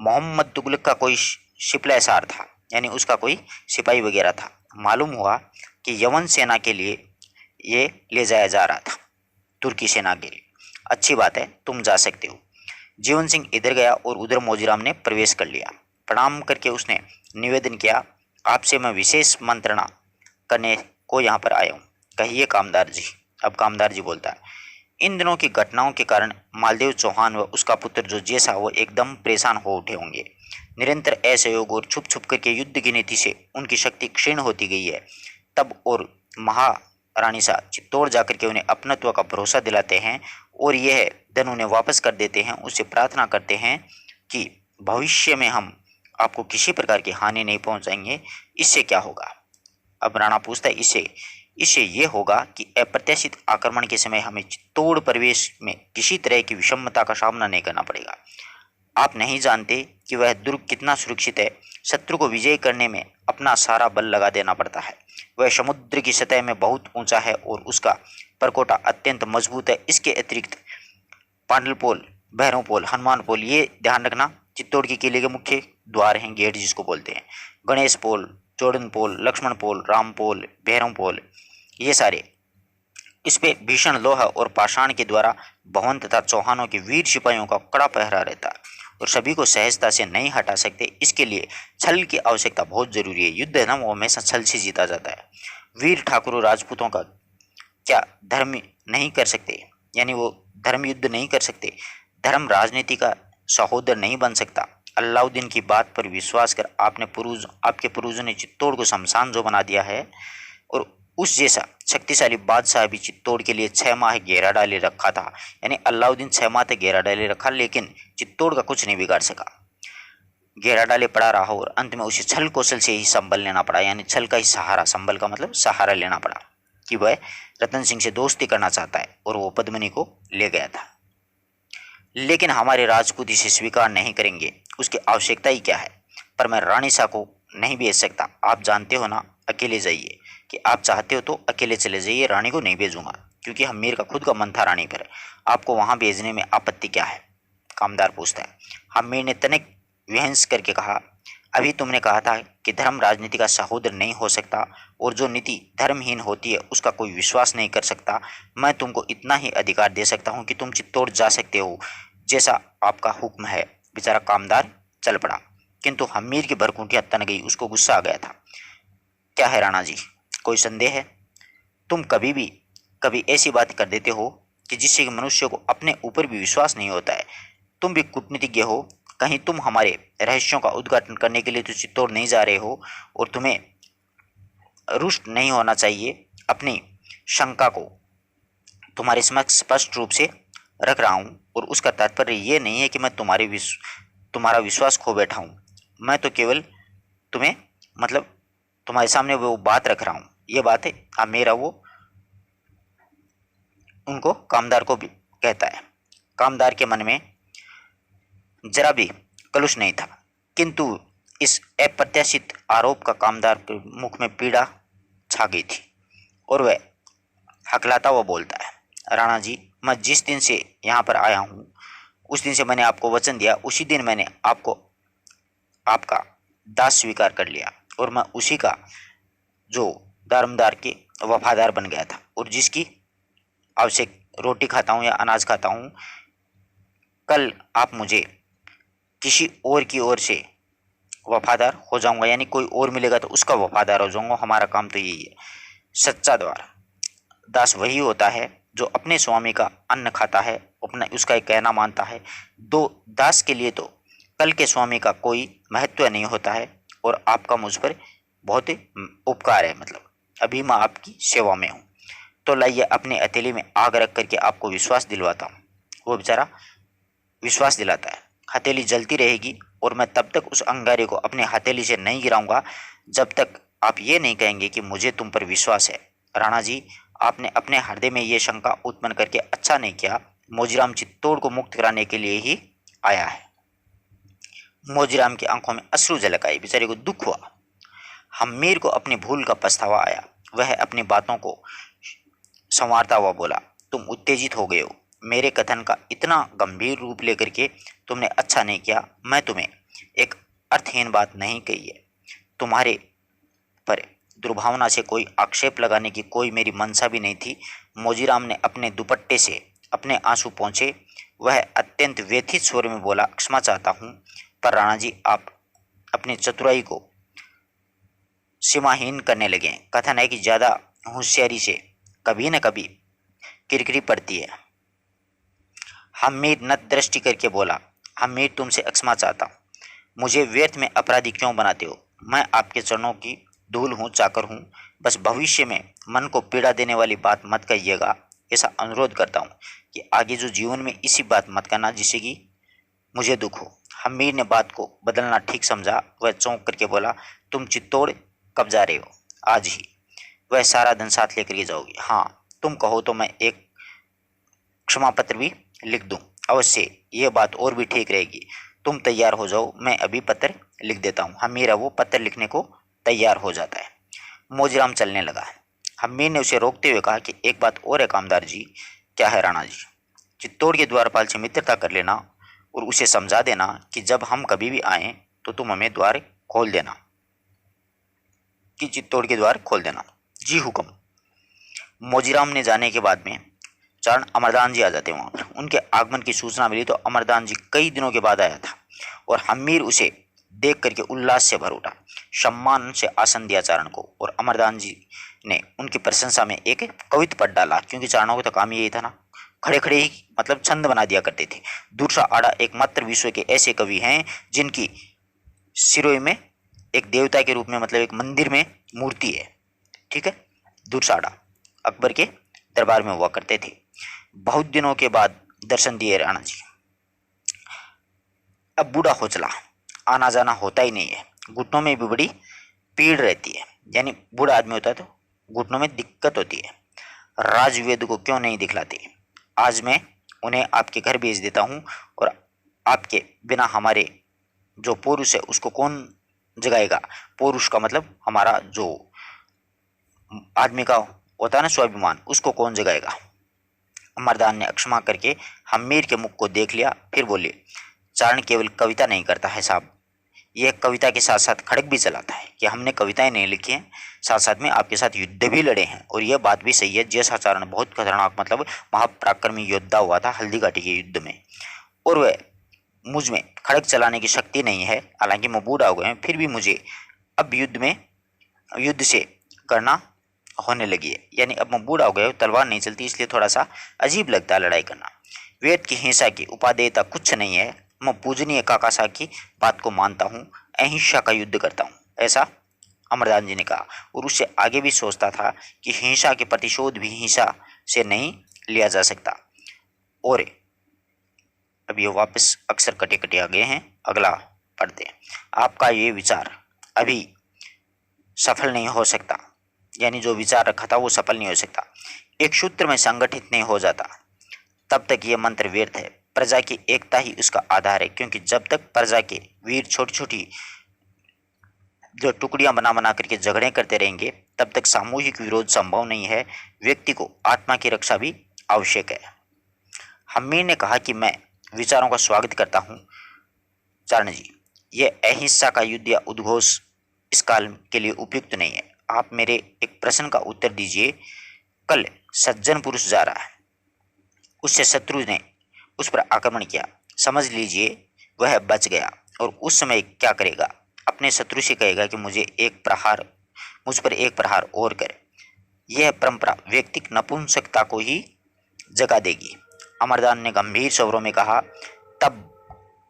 मोहम्मद तुगलक का कोई शिपलैसार था, यानी उसका कोई सिपाही वगैरह था। मालूम हुआ कि यवन सेना के लिए ये ले जाया जा रहा था, तुर्की सेना के लिए। अच्छी बात है, तुम जा सकते हो। जीवन सिंह इधर गया और उधर मोजीराम ने प्रवेश कर लिया। प्रणाम करके उसने निवेदन किया, आपसे मैं विशेष मंत्रणा करने को यहाँ पर आया हूँ। कहिए कामदार जी। अब कामदार जी बोलता है, इन दिनों की घटनाओं के कारण मालदेव चौहान व उसका पुत्र जो जैसा वो एकदम परेशान हो उठे होंगे। निरंतर असहयोग और छुप छुप करके युद्ध की नीति से उनकी शक्ति क्षीण होती गई है। तब और महारानी सा चित्तौड़ जाकर के उन्हें अपनत्व का भरोसा दिलाते हैं और यह धन उन्हें वापस कर देते हैं। उससे प्रार्थना करते हैं कि भविष्य में हम आपको किसी प्रकार की हानि नहीं पहुंचाएंगे। इससे क्या होगा? अब राणा पूछता है, इससे ये होगा कि अप्रत्याशित आक्रमण के समय हमें चित्तौड़ प्रवेश में किसी तरह की विषमता का सामना नहीं करना पड़ेगा। आप नहीं जानते कि वह दुर्ग कितना सुरक्षित है। शत्रु को विजय करने में अपना सारा बल लगा देना पड़ता है। वह समुद्र की सतह में बहुत ऊंचा है और उसका परकोटा अत्यंत मजबूत है। इसके अतिरिक्त पांडल पोल, भैरव पोल, हनुमान पोल, ये ध्यान रखना, चित्तौड़ के किले के मुख्य द्वार हैं, गेट जिसको बोलते हैं, गणेश पोल, चोड़न पोल, लक्ष्मण पोल, राम पोल, भैरव पोल, ये सारे। इस पे भीषण लोहा और पाषाण के द्वारा भवन तथा चौहानों के वीर सिपाहियों का कड़ा पहरा रहता है और सभी को सहजता से नहीं हटा सकते। इसके लिए छल की आवश्यकता बहुत जरूरी है। युद्ध है ना, वो हमेशा छल से जीता जाता है। वीर ठाकुरों राजपूतों का क्या धर्म नहीं कर सकते, यानी वो धर्म युद्ध नहीं कर सकते, धर्म राजनीति का सहोदर नहीं बन सकता। अलाउद्दीन की बात पर विश्वास कर आपके पूर्वजों ने चित्तौड़ को शमशान जो बना दिया है, और उस जैसा शक्तिशाली बादशाह भी चित्तौड़ के लिए 6 माह घेरा डाले रखा था। यानी अलाउद्दीन 6 माह तक घेरा डाले रखा, लेकिन चित्तौड़ का कुछ नहीं बिगाड़ सका। घेरा डाले पड़ा रहा और अंत में उसे छल कौशल से ही संबल लेना पड़ा, यानी छल का ही सहारा, संबल का मतलब सहारा लेना पड़ा कि वह रतन सिंह से दोस्ती करना चाहता है और वो पद्मिनी को ले गया था। लेकिन हमारे राजपूत इसे स्वीकार नहीं करेंगे, उसकी आवश्यकता ही क्या है। पर मैं रानी शाह को नहीं भेज सकता, आप जानते हो ना, अकेले जाइए। कि आप चाहते हो तो अकेले चले जाइए, रानी को नहीं भेजूंगा, क्योंकि हमीर का खुद का मन था रानी पर। आपको वहां भेजने में आपत्ति क्या है, कामदार पूछता है। हमीर ने तनिक विहंस करके कहा, अभी तुमने कहा था कि धर्म राजनीति का सहोदर नहीं हो सकता और जो नीति धर्महीन होती है उसका कोई विश्वास नहीं कर सकता। मैं तुमको इतना ही अधिकार दे सकता हूं कि तुम चित्तौड़ जा सकते हो, जैसा आपका हुक्म है। बेचारा कामदार चल पड़ा, किंतु हमीर की भरकुंठियां तन गई, उसको गुस्सा आ गया था। क्या है राणा जी, कोई संदेह है? तुम कभी ऐसी बात कर देते हो कि जिससे कि मनुष्य को अपने ऊपर भी विश्वास नहीं होता है। तुम भी कूटनीतिज्ञ हो, कहीं तुम हमारे रहस्यों का उद्घाटन करने के लिए तो चित्तौड़ नहीं जा रहे हो, और तुम्हें रुष्ट नहीं होना चाहिए। अपनी शंका को तुम्हारे समक्ष स्पष्ट रूप से रख रहा हूं, और उसका तात्पर्य ये नहीं है कि मैं तुम्हारा विश्वास खो बैठा हूं। मैं तो केवल तुम्हें मतलब तुम्हारे सामने वो बात रख रहा हूं। ये बात है अब मेरा वो उनको कामदार को भी कहता है। कामदार के मन में जरा भी कलुष नहीं था, किंतु इस अप्रत्याशित आरोप का कामदार के मुख में पीड़ा छा गई थी और वह हकलाता हुआ बोलता है, राणा जी, मैं जिस दिन से यहाँ पर आया हूँ उस दिन से मैंने आपको वचन दिया, उसी दिन मैंने आपका दास स्वीकार कर लिया और मैं उसी का जो दारमदार के वफादार बन गया था, और जिसकी आवश्यक रोटी खाता हूँ या अनाज खाता हूँ। कल आप मुझे किसी और की ओर से वफादार हो जाऊंगा, यानी कोई और मिलेगा तो उसका वफादार हो जाऊंगा। हमारा काम तो यही है। सच्चा दास वही होता है जो अपने स्वामी का अन्न खाता है, अपना उसका एक कहना मानता है। दो दास के लिए तो कल के स्वामी का कोई महत्व नहीं होता है, और आपका मुझ पर बहुत उपकार है, मतलब अभी मैं आपकी सेवा में हूँ। तो लाइए अपने हथेली में आग रख करके आपको विश्वास दिलवाता हूँ। वो बेचारा विश्वास दिलाता है। हथेली जलती रहेगी और मैं तब तक उस अंगारे को अपने हथेली से नहीं गिराऊंगा जब तक आप ये नहीं कहेंगे कि मुझे तुम पर विश्वास है। राणा जी, आपने अपने हृदय में ये शंका उत्पन्न करके अच्छा नहीं किया। मोजीराम चित्तौड़ को मुक्त कराने के लिए ही आया है। मोजीराम की आंखों में अश्रु झलक आई, बेचारे को दुख हुआ। हमीर को अपनी भूल का पछतावा आया। वह अपनी बातों को संवारता हुआ बोला, तुम उत्तेजित हो गए हो। मेरे कथन का इतना गंभीर रूप लेकर के तुमने अच्छा नहीं किया। मैं तुम्हें एक अर्थहीन बात नहीं कही है। तुम्हारे पर दुर्भावना से कोई आक्षेप लगाने की कोई मेरी मंशा भी नहीं थी। मोजीराम ने अपने दुपट्टे से अपने आंसू पोंछे। वह अत्यंत व्यथित स्वर में बोला, क्षमा चाहता हूँ, पर राणा जी, आप अपनी चतुराई को सीमाहीन करने लगे। कथन है कि ज्यादा होशियारी से कभी न कभी किरकिरी पड़ती है। हमीर नत दृष्टि करके बोला, हमीर, तुमसे क्षमा चाहता हूँ। मुझे व्यर्थ में अपराधी क्यों बनाते हो? मैं आपके चरणों की धूल हूँ, चाकर हूँ। बस भविष्य में मन को पीड़ा देने वाली बात मत कहिएगा, ऐसा अनुरोध करता हूँ कि आगे जो जीवन में इसी बात मत करना जिससे कि मुझे दुख हो। हमीर ने बात को बदलना ठीक समझा। वह चौंक करके बोला, तुम चित्तौड़ कब जा रहे हो? आज ही। वह सारा धन साथ लेकर के जाओगी? हाँ, तुम कहो तो मैं एक क्षमा पत्र भी लिख दूं। अवश्य, ये बात और भी ठीक रहेगी। तुम तैयार हो जाओ, मैं अभी पत्र लिख देता हूँ। हमीर वो पत्र लिखने को तैयार हो जाता है। मोजीराम चलने लगा। हमीर ने उसे रोकते हुए कहा कि एक बात और है कामदार जी। क्या है राणा जी? चित्तौड़ के द्वारपाल से मित्रता कर लेना और उसे समझा देना कि जब हम कभी भी आए तो तुम हमें द्वार खोल देना, कि चित्तौड़ के द्वार खोल देना। जी हुक्म। मोजीराम ने जाने के बाद में चारण अमरदान जी आ जाते वहां पर। उनके आगमन की सूचना मिली तो अमरदान जी कई दिनों के बाद आया था और हमीर उसे देख करके उल्लास से भर उठा। सम्मान से आसन दिया चारण को और अमरदान जी ने उनकी प्रशंसा में एक कवित पढ़ डाला, क्योंकि चारणों का तो काम यही था ना, खड़े खड़े ही मतलब छंद बना दिया करते थे। दूसरा आड़ा एकमात्र विश्व के ऐसे कवि हैं जिनकी सिरों में एक देवता के रूप में मतलब एक मंदिर में मूर्ति है। ठीक है। दूसरा आड़ा अकबर के दरबार में हुआ करते थे। बहुत दिनों के बाद दर्शन दिए राणा जी। अब बूढ़ा हो चला, आना जाना होता ही नहीं है, घुटनों में भी बड़ी पीड़ रहती है, यानी बूढ़ा आदमी होता है तो घुटनों में दिक्कत होती है। राजवेद को क्यों नहीं दिखलाते? आज मैं उन्हें आपके घर भेज देता हूँ और आपके बिना हमारे जो पुरुष है उसको कौन जगाएगा? पुरुष का मतलब हमारा जो आदमी का होता है ना स्वाभिमान, उसको कौन जगाएगा? अमरदान ने अक्षमा करके हमीर के मुख को देख लिया, फिर बोले, चारण केवल कविता नहीं करता है साहब, यह कविता के साथ साथ खड़क भी चलाता है कि हमने कविताएं नहीं लिखी हैं, साथ साथ में आपके साथ युद्ध भी लड़े हैं। और यह बात भी सही है, जैसा चारण बहुत खतरनाक मतलब महापराक्रमी योद्धा हुआ था हल्दी घाटी के युद्ध में, और वह मुझ में खड़क चलाने की शक्ति नहीं है। हालांकि मैं बूढ़ा हो गया हूं, फिर भी मुझे अब युद्ध से करना होने लगी है, यानी अब मैं बूढ़ा हो गया हूं, तलवार नहीं चलती, इसलिए थोड़ा सा अजीब लगता है लड़ाई करना। वेद की हिंसा की उपादेयता कुछ नहीं है, मैं पूजनीय काकासा की बात को मानता हूँ, अहिंसा का युद्ध करता हूँ, ऐसा अमरदान जी ने कहा। और उससे आगे भी सोचता था कि हिंसा के प्रतिशोध भी हिंसा से नहीं लिया जा सकता। और अब ये वापस अक्सर कटे कटे आ गए हैं, अगला पढ़ते हैं। आपका ये विचार अभी सफल नहीं हो सकता, यानी जो विचार रखा था वो सफल नहीं हो सकता। एक सूत्र में संगठित नहीं हो जाता तब तक ये मंत्र व्यर्थ है। प्रजा की एकता ही उसका आधार है, क्योंकि जब तक प्रजा के वीर छोटी छोटी जो टुकड़ियां बना बना करके झगड़े करते रहेंगे तब तक सामूहिक विरोध संभव नहीं है। व्यक्ति को आत्मा की रक्षा भी आवश्यक है। हमीर ने कहा कि मैं विचारों का स्वागत करता हूँ चारण जी, यह अहिंसा का युद्ध या उद्घोष इस काल के लिए उपयुक्त नहीं है। आप मेरे एक प्रश्न का उत्तर दीजिए। कल सज्जन पुरुष जा रहा है, उससे शत्रु ने उस पर आक्रमण किया, समझ लीजिए वह बच गया, और उस समय क्या करेगा? अपने शत्रु से कहेगा कि मुझ पर एक प्रहार और करे। यह परंपरा व्यक्तिक नपुंसकता को ही जगा देगी। अमरदान ने गंभीर स्वरों में कहा, तब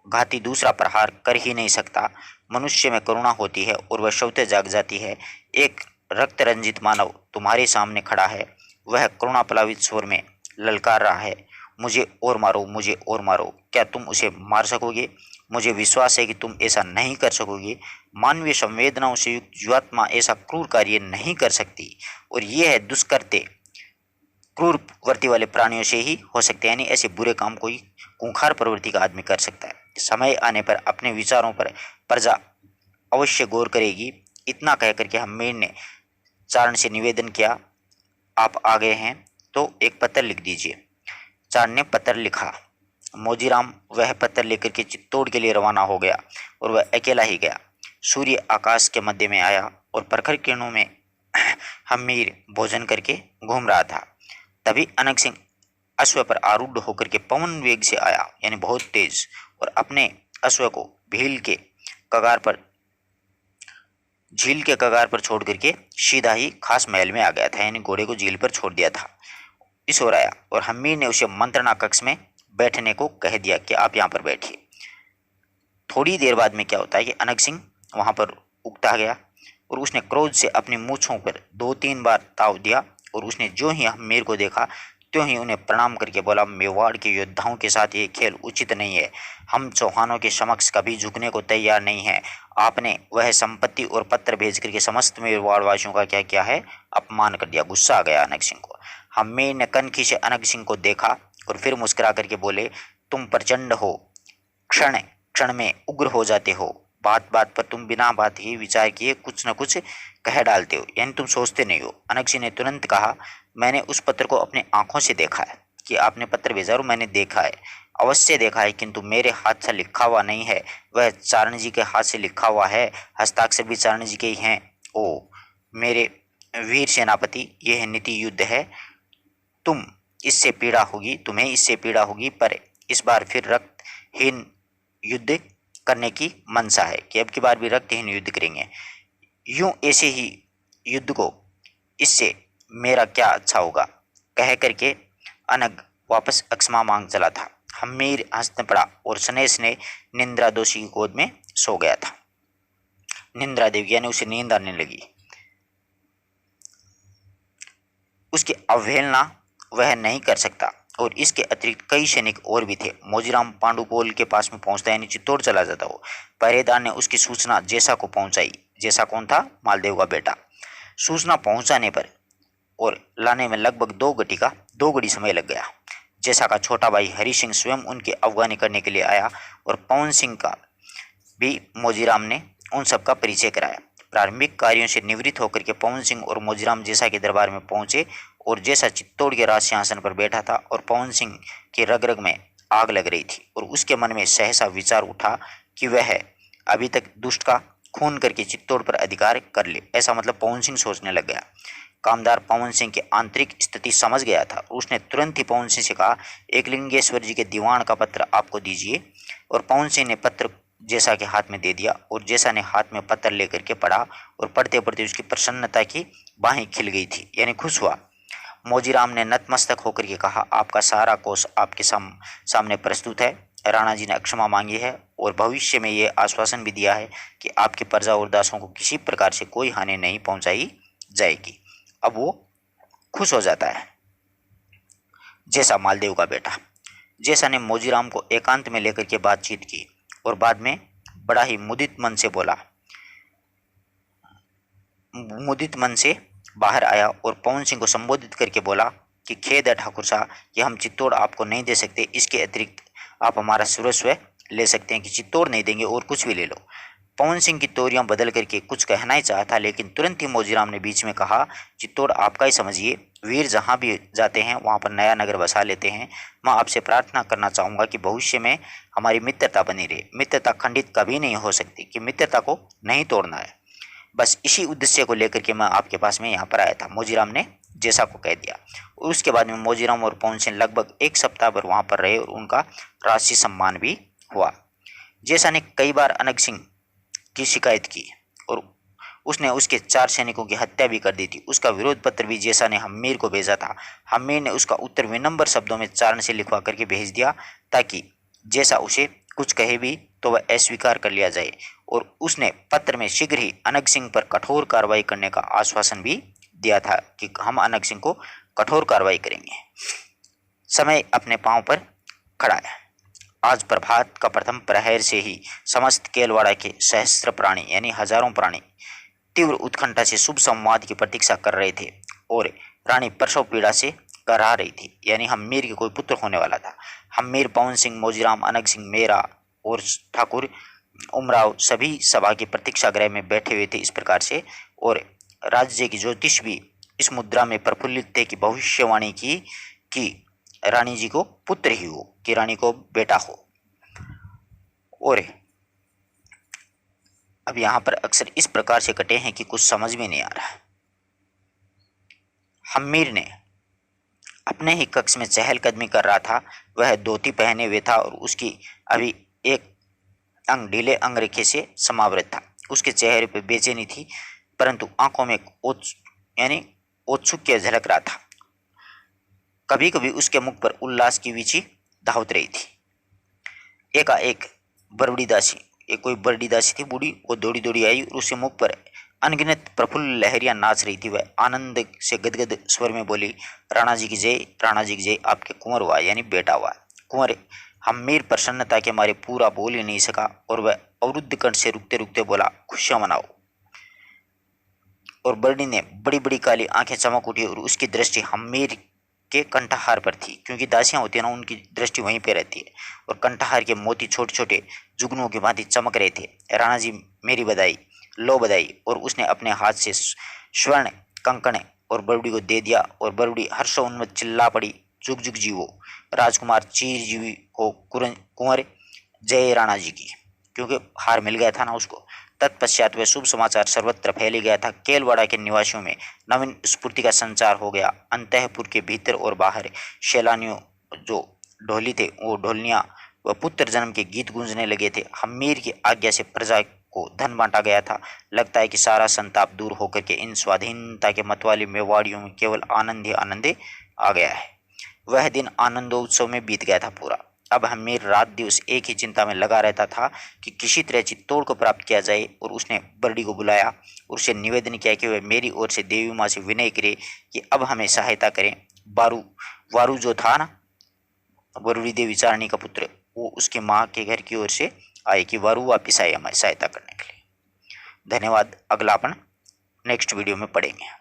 घाती दूसरा प्रहार कर ही नहीं सकता। मनुष्य में करुणा होती है और वह स्वतः जाग जाती है। एक रक्त रंजित मानव तुम्हारे सामने खड़ा है, वह करुणा प्लावित स्वर में ललकार रहा है, मुझे और मारो, मुझे और मारो। क्या तुम उसे मार सकोगे? मुझे विश्वास है कि तुम ऐसा नहीं कर सकोगे। मानवीय संवेदनाओं से युक्त जीवात्मा ऐसा क्रूर कार्य नहीं कर सकती, और यह है दुष्कृत्य क्रूर प्रवृत्ति वाले प्राणियों से ही हो सकते हैं, यानी ऐसे बुरे काम कोई खूंखार प्रवृत्ति का आदमी कर सकता है। समय आने पर अपने विचारों पर प्रजा अवश्य गौर करेगी। इतना कहकर के हमीर ने चारण से निवेदन किया, आप आ गए हैं तो एक पत्र लिख दीजिए। चारण ने पत्र लिखा। मोजीराम वह पत्र लेकर के चित्तौड़ के लिए रवाना हो गया, और वह अकेला ही गया। सूर्य आकाश के मध्य में आया और प्रखर किरणों में हमीर भोजन करके घूम रहा था। तभी अनंग सिंह अश्व पर आरूढ़ होकर के पवन वेग से आया, यानी बहुत तेज, और अपने अश्व को झील के कगार पर छोड़ करके सीधा ही खास महल में आ गया था, यानी घोड़े को झील पर छोड़ दिया था। इस ओर आया और हमीर ने उसे मंत्रणा कक्ष में बैठने को कह दिया कि आप यहाँ पर बैठिए। थोड़ी देर बाद में क्या होता है कि अनंग सिंह वहां पर उगता गया और उसने क्रोध से अपनी मूंछों पर 2-3 बार ताव दिया, और उसने जो ही हमीर को देखा त्यों ही उन्हें प्रणाम करके बोला, मेवाड़ के योद्धाओं के साथ ये खेल उचित नहीं है। हम चौहानों के समक्ष कभी झुकने को तैयार नहीं है। आपने वह संपत्ति और पत्र भेज करके समस्त मेवाड़ वासियों का क्या किया है? अपमान कर दिया। गुस्सा आ गया अनंग सिंह को। हमीर ने कनखी से अनंग सिंह को देखा और फिर मुस्कुरा करके बोले, तुम प्रचंड हो, क्षण क्षण में उग्र हो जाते हो, बात बात पर तुम बिना बात ही विचार किए कुछ न कुछ कह डालते हो, यानी तुम सोचते नहीं हो। अनंग सिंह ने तुरंत कहा, मैंने उस पत्र को अपने आंखों से देखा है कि आपने पत्र भेजा और मैंने देखा है। अवश्य देखा है, किंतु मेरे हाथ से लिखा हुआ नहीं है, वह चारण जी के हाथ से लिखा हुआ है। हस्ताक्षर भी चारण जी के ही हैं। ओ मेरे वीर सेनापति, यह नीति युद्ध है। तुम्हें इससे पीड़ा होगी, पर इस बार फिर रक्तहीन युद्ध करने की मंशा है कि अब की बार भी रक्तहीन युद्ध करेंगे। यूं ऐसे ही युद्ध को, इससे मेरा क्या अच्छा होगा, कह करके अनग वापस अक्षमा मांग चला था। हम्मीर हंसने पड़ा और सनेश ने निंद्रा दोषी की गोद में सो गया था। निंद्रा देवी यानी उसे नींद आने लगी। उसकी अवहेलना वह नहीं कर सकता, और इसके अतिरिक्त कई सैनिक और भी थे। मोजीराम पांडुपोल के पास में पहुंचता यानी चित्तौड़ चला जाता हो। पहरेदार ने उसकी सूचना जेसा को पहुंचाई। जेसा कौन था? मालदेव का बेटा। सूचना पहुंचाने पर और लाने में लगभग 2 घड़ी समय लग गया। जेसा का छोटा भाई हरि सिंह स्वयं उनकी अफगानी करने के लिए आया, और पवन सिंह का भी मोजीराम ने उन सबका परिचय कराया। प्रारंभिक कार्यों से निवृत्त होकर के पवन सिंह और मोजीराम जेसा के दरबार में पहुंचे, और जेसा चित्तौड़ के राज सिंहासन पर बैठा था, और पवन सिंह की रग रग में आग लग रही थी, और उसके मन में सहसा विचार उठा कि वह अभी तक दुष्ट का खून करके चित्तौड़ पर अधिकार कर ले। ऐसा मतलब पवन सिंह सोचने लग गया। कामदार पवन सिंह की आंतरिक स्थिति समझ गया था। उसने तुरंत ही पवन सिंह से कहा, एकलिंगेश्वर जी के दीवान का पत्र आपको दीजिए। और पवन सिंह ने पत्र जेसा के हाथ में दे दिया, और जेसा ने हाथ में पत्र लेकर के पढ़ा, और पढ़ते पढ़ते उसकी प्रसन्नता की बाहें खिल गई थी, यानी खुश हुआ। मोजीराम ने नतमस्तक होकर के कहा, आपका सारा कोष आपके सामने प्रस्तुत है। राणा जी ने क्षमा मांगी है, और भविष्य में ये आश्वासन भी दिया है कि आपकी प्रजा और दासों को किसी प्रकार से कोई हानि नहीं पहुंचाई जाएगी। अब वो खुश हो जाता है, जैसा मालदेव का बेटा। जैसा ने मोजीराम को एकांत में लेकर के बातचीत की, और बाद में बड़ा ही मुदित मन से बाहर आया, और पवन सिंह को संबोधित करके बोला कि खेद है ठाकुर साहब, कि हम चित्तौड़ आपको नहीं दे सकते। इसके अतिरिक्त आप हमारा सर्वस्व ले सकते हैं, कि चित्तौड़ नहीं देंगे और कुछ भी ले लो। पवन सिंह की तोरियां बदल करके कुछ कहना ही चाहा था, लेकिन तुरंत ही मोजीराम ने बीच में कहा, चित्तौड़ आपका ही समझिए। वीर जहां भी जाते हैं वहां पर नया नगर बसा लेते हैं। मैं आपसे प्रार्थना करना चाहूंगा कि भविष्य में हमारी मित्रता बनी रहे। मित्रता खंडित कभी नहीं हो सकती, कि मित्रता को नहीं तोड़ना है। बस इसी उद्देश्य को लेकर के मैं आपके पास में यहाँ पर आया था, मोजीराम ने जैसा को कह दिया। उसके बाद में मोजीराम और पवन सिंह लगभग 1 सप्ताह भर वहां पर रहे, और उनका राजसी सम्मान भी हुआ। जैसा ने कई बार अनग सिंह की शिकायत की, और उसने उसके 4 सैनिकों की हत्या भी कर दी थी। उसका विरोध पत्र भी जैसा ने हम्मीर को भेजा था। हम्मीर ने उसका उत्तर विनम्र शब्दों में चारण से लिखवा करके भेज दिया, ताकि जैसा उसे कुछ कहे भी तो वह अस्वीकार कर लिया जाए। और उसने पत्र में शीघ्र ही अनग सिंह पर कठोर कार्रवाई करने का आश्वासन भी दिया था, कि हम अनग सिंह को कठोर कार्रवाई करेंगे। समय अपने पांव पर खड़ा है। आज प्रभात का प्रथम प्रहर से ही समस्त केलवाड़ा के सहस्त्र प्राणी यानी हजारों प्राणी तीव्र उत्कंठा से शुभ संवाद की प्रतीक्षा कर रहे थे, और रानी प्रसव पीड़ा से कराह रही थी, यानी हम्मीर के कोई पुत्र होने वाला था। हम्मीर, पवन सिंह, मोजीराम, अनग सिंह, मेरा और ठाकुर उमराव सभी सभा के प्रतीक्षा गृह में बैठे हुए थे इस प्रकार से। और राज्य की ज्योतिष भी इस मुद्रा में प्रफुल्लित थे कि भविष्यवाणी की कि रानी जी को पुत्र ही हो, कि रानी को बेटा हो। और अब यहां पर अक्सर इस प्रकार से कटे हैं कि कुछ समझ में नहीं आ रहा। हम्मीर ने अपने ही कक्ष में चहलकदमी कर रहा था। वह धोती पहने हुए था, और उसकी अभी एक अंग ढीले अंगरेखे से समावृत था। उसके चेहरे पर बेचैनी थी, परंतु आंखों में यानी औत्सुक्य झलक रहा था। कभी कभी उसके मुख पर उल्लास की वीची धावत रही थी। एकाएक बरबड़ी दासी, एक कोई बरड़ी दासी थी बूढ़ी, वो दौड़ी दौड़ी आई, और उसके मुख पर अनगिनत प्रफुल्ल लहरियां नाच रही थी। वह आनंद से गदगद स्वर में बोली, राणा जी की जय, राणा जी की जय, आपके कुंवर हुआ यानी बेटा हुआ। कुंवर हम्मीर प्रसन्नता के मारे पूरा बोल ही नहीं सका, और वह अवरुद्ध कंठ से रुकते रुकते बोला, खुशियां मनाओ। और बरड़ी ने बड़ी बड़ी काली आंखें चमक उठी, और उसकी दृष्टि हम्मीर के कंठहार पर थी, क्योंकि दासियां होती है ना, उनकी दृष्टि वहीं पे रहती है। और कंठहार के मोती छोटे छोटे जुगनुओं की भांति चमक रहे थे। राणा जी मेरी बधाई, लो बधाई। और उसने अपने हाथ से स्वर्ण कंकण और बरबड़ी को दे दिया, और बरबड़ी हर्षोन्मत्त चिल्ला पड़ी, जुग जुग जीवो, राजकुमार चिरंजीवी हो कुंवर जय राणा जी की, क्योंकि हार मिल गया था ना उसको। तत्पश्चात वह शुभ समाचार सर्वत्र फैल गया था। केलवाड़ा के निवासियों में नवीन स्फूर्ति का संचार हो गया। अंतःपुर के भीतर और बाहर सैलानियों जो ढोली थे वो ढोलियां व पुत्र जन्म के गीत गूंजने लगे थे। हम्मीर की आज्ञा से प्रजा को धन बांटा गया था। लगता है कि सारा संताप दूर होकर के इन स्वाधीनता के मतवाले मेवाड़ियों में केवल आनंद ही आनंद आ गया है। वह दिन आनंदोत्सव में बीत गया था पूरा। अब हम्मीर रात दिवस एक ही चिंता में लगा रहता था कि किसी तरह चित्तौड़ को प्राप्त किया जाए। और उसने बरडी को बुलाया और उससे निवेदन किया कि वह मेरी ओर से देवी माँ से विनय करे कि अब हमें सहायता करें। वारू जो था ना, वरुड़ी देवी चारणी का पुत्र, वो उसके माँ के घर की ओर से आए कि वारू वापिस आए हमारी सहायता करने के लिए। धन्यवाद। अगला अपन नेक्स्ट वीडियो में पढ़ेंगे।